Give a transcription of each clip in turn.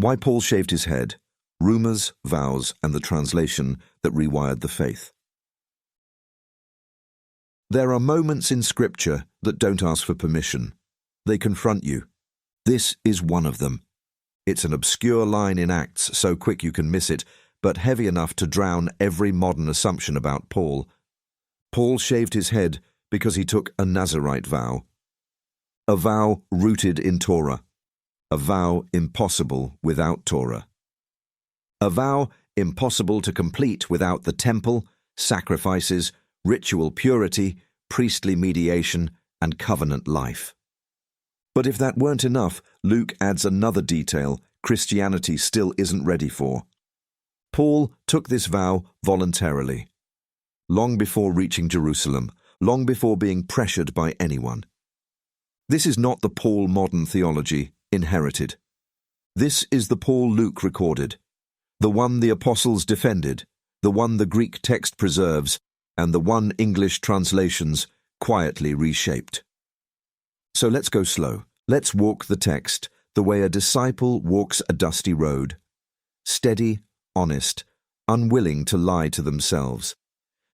Why Paul shaved his head, rumors, vows, and the translation that rewired the faith. There are moments in Scripture that don't ask for permission. They confront you. This is one of them. It's an obscure line in Acts, so quick you can miss it, but heavy enough to drown every modern assumption about Paul. Paul shaved his head because he took a Nazirite vow. A vow rooted in Torah. A vow impossible without Torah. A vow impossible to complete without the temple, sacrifices, ritual purity, priestly mediation, and covenant life. But if that weren't enough, Luke adds another detail Christianity still isn't ready for. Paul took this vow voluntarily, long before reaching Jerusalem, long before being pressured by anyone. This is not the Paul modern theology inherited. This is the Paul Luke recorded, the one the apostles defended, the one the Greek text preserves, and the one English translations quietly reshaped. So let's go slow. Let's walk the text the way a disciple walks a dusty road. Steady, honest, unwilling to lie to themselves.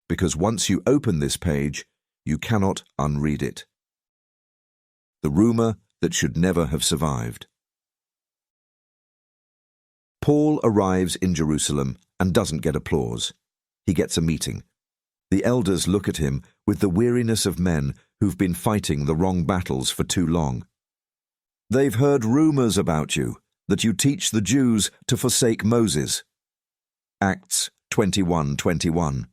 Because once you open this page, you cannot unread it. The rumor that should never have survived. Paul arrives in Jerusalem and doesn't get applause. He gets a meeting. The elders look at him with the weariness of men who've been fighting the wrong battles for too long. They've heard rumors about you, that you teach the Jews to forsake Moses. Acts 21:21.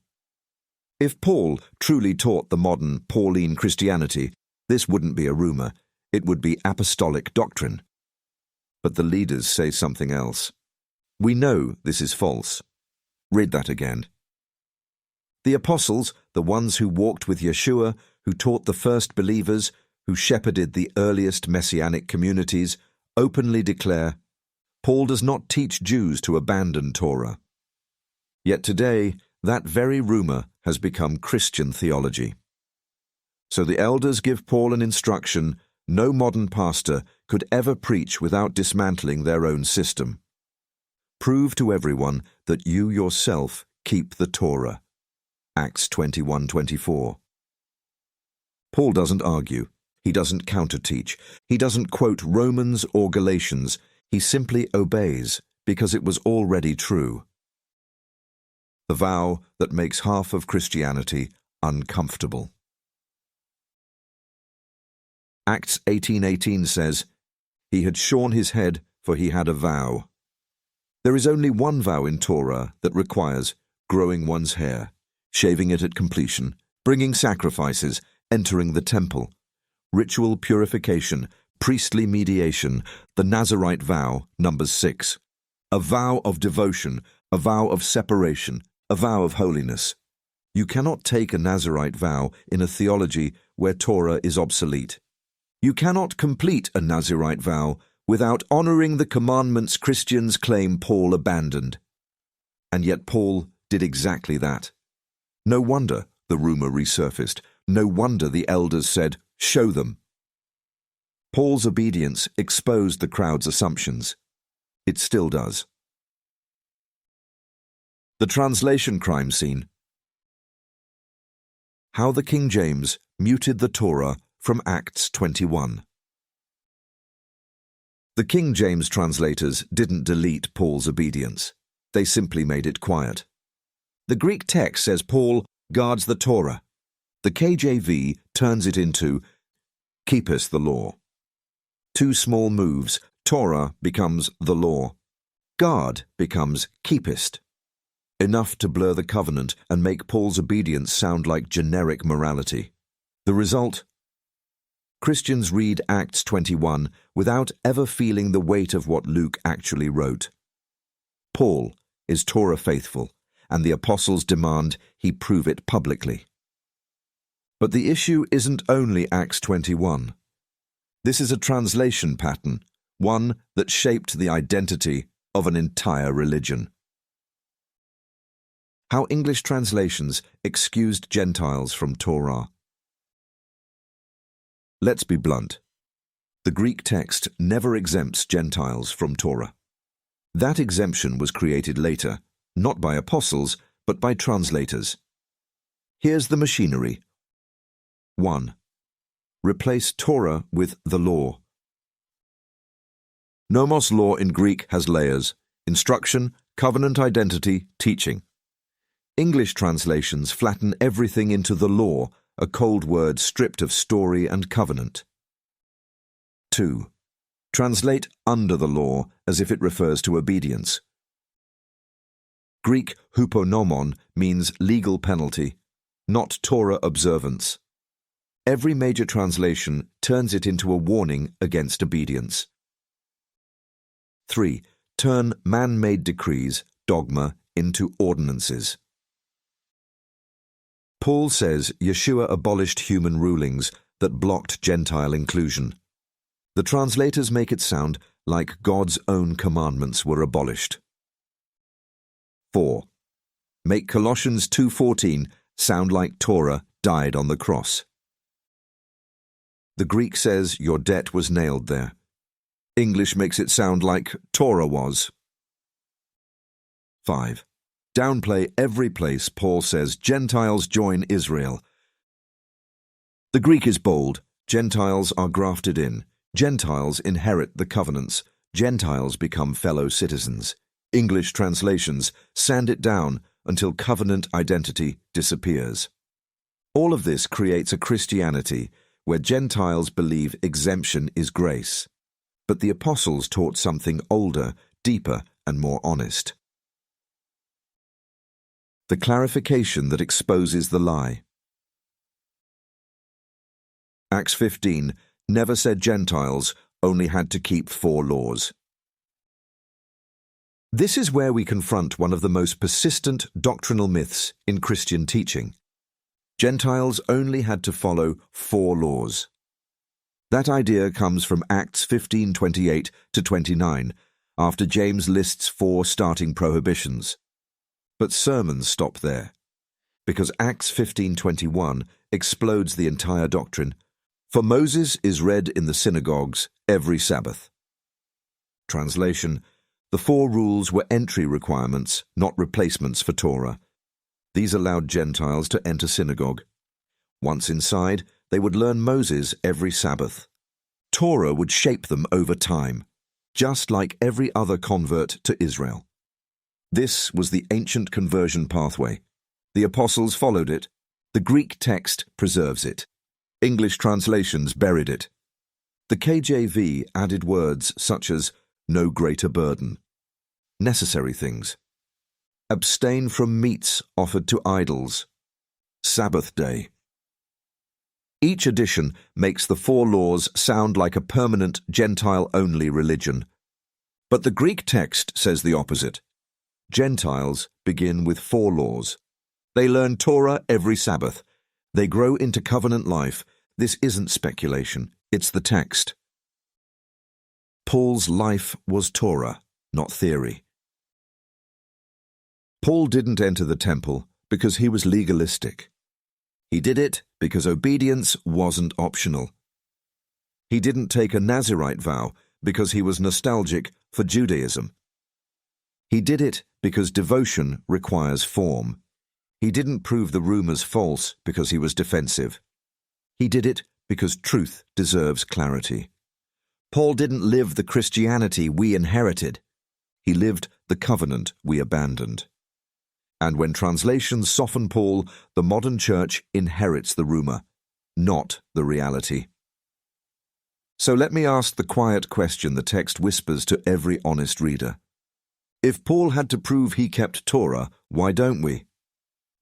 If Paul truly taught the modern Pauline Christianity, this wouldn't be a rumor, it would be apostolic doctrine. But the leaders say something else. We know this is false. Read that again. The apostles, the ones who walked with Yeshua, who taught the first believers, who shepherded the earliest messianic communities, openly declare, Paul does not teach Jews to abandon Torah. Yet today, that very rumor has become Christian theology. So the elders give Paul an instruction no modern pastor could ever preach without dismantling their own system. Prove to everyone that you yourself keep the Torah. Acts 21:24. Paul doesn't argue. He doesn't counter-teach. He doesn't quote Romans or Galatians. He simply obeys because it was already true. The vow that makes half of Christianity uncomfortable. Acts 18:18 says, He had shorn his head, for he had a vow. There is only one vow in Torah that requires growing one's hair, shaving it at completion, bringing sacrifices, entering the temple, ritual purification, priestly mediation, the Nazirite vow, Numbers 6, a vow of devotion, a vow of separation, a vow of holiness. You cannot take a Nazirite vow in a theology where Torah is obsolete. You cannot complete a Nazirite vow without honoring the commandments Christians claim Paul abandoned. And yet Paul did exactly that. No wonder the rumor resurfaced. No wonder the elders said, show them. Paul's obedience exposed the crowd's assumptions. It still does. The translation crime scene. How the King James muted the Torah from Acts 21. The King James translators didn't delete Paul's obedience. They simply made it quiet. The Greek text says Paul guards the Torah. The KJV turns it into keepeth the law. Two small moves. Torah becomes the law. Guard becomes keepest. Enough to blur the covenant and make Paul's obedience sound like generic morality. The result? Christians read Acts 21 without ever feeling the weight of what Luke actually wrote. Paul is Torah faithful, and the apostles demand he prove it publicly. But the issue isn't only Acts 21. This is a translation pattern, one that shaped the identity of an entire religion. How English translations excused Gentiles from Torah. Let's be blunt. The Greek text never exempts Gentiles from Torah. That exemption was created later, not by apostles, but by translators. Here's the machinery. 1. Replace Torah with the law. Nomos law in Greek has layers: instruction, covenant identity, teaching. English translations flatten everything into the law, a cold word stripped of story and covenant. 2. Translate under the law as if it refers to obedience. Greek huponomon means legal penalty, not Torah observance. Every major translation turns it into a warning against obedience. 3. Turn man-made decrees, dogma, into ordinances. Paul says Yeshua abolished human rulings that blocked Gentile inclusion. The translators make it sound like God's own commandments were abolished. 4. Make Colossians 2:14 sound like Torah died on the cross. The Greek says your debt was nailed there. English makes it sound like Torah was. 5. Downplay every place Paul says Gentiles join Israel. The Greek is bold. Gentiles are grafted in. Gentiles inherit the covenants. Gentiles become fellow citizens. English translations sand it down until covenant identity disappears. All of this creates a Christianity where Gentiles believe exemption is grace. But the apostles taught something older, deeper, and more honest. The clarification that exposes the lie. Acts 15 never said Gentiles only had to keep 4 laws. This is where we confront one of the most persistent doctrinal myths in Christian teaching. Gentiles only had to follow 4 laws. That idea comes from Acts 15:28 to 29, after James lists 4 starting prohibitions. But sermons stop there, because Acts 15:21 explodes the entire doctrine. For Moses is read in the synagogues every Sabbath. Translation: the 4 rules were entry requirements, not replacements for Torah. These allowed Gentiles to enter synagogue. Once inside, they would learn Moses every Sabbath. Torah would shape them over time, just like every other convert to Israel. This was the ancient conversion pathway. The apostles followed it. The Greek text preserves it. English translations buried it. The KJV added words such as no greater burden, necessary things, abstain from meats offered to idols, Sabbath day. Each addition makes the 4 laws sound like a permanent Gentile-only religion. But the Greek text says the opposite. Gentiles begin with 4 laws. They learn Torah every Sabbath. They grow into covenant life. This isn't speculation, it's the text. Paul's life was Torah, not theory. Paul didn't enter the temple because he was legalistic. He did it because obedience wasn't optional. He didn't take a Nazirite vow because he was nostalgic for Judaism. He did it because devotion requires form. He didn't prove the rumors false because he was defensive. He did it because truth deserves clarity. Paul didn't live the Christianity we inherited. He lived the covenant we abandoned. And when translations soften Paul, the modern church inherits the rumor, not the reality. So let me ask the quiet question the text whispers to every honest reader. If Paul had to prove he kept Torah, why don't we?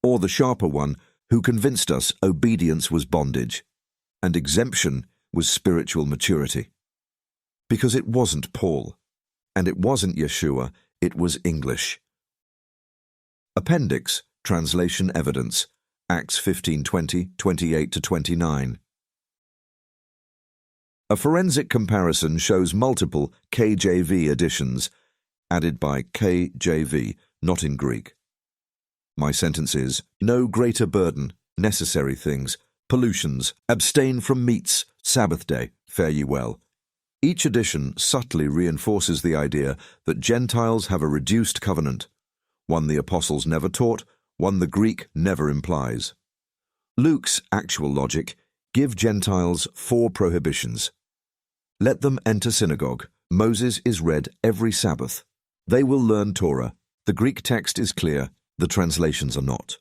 Or the sharper one, who convinced us obedience was bondage, and exemption was spiritual maturity. Because it wasn't Paul, and it wasn't Yeshua, it was English. Appendix, translation evidence, Acts 15:20, 28 to 29. A forensic comparison shows multiple KJV editions, added by KJV, not in Greek. My sentence is, no greater burden, necessary things, pollutions, abstain from meats, Sabbath day, fare ye well. Each edition subtly reinforces the idea that Gentiles have a reduced covenant, one the apostles never taught, one the Greek never implies. Luke's actual logic give Gentiles 4 prohibitions. Let them enter synagogue. Moses is read every Sabbath. They will learn Torah. The Greek text is clear, the translations are not.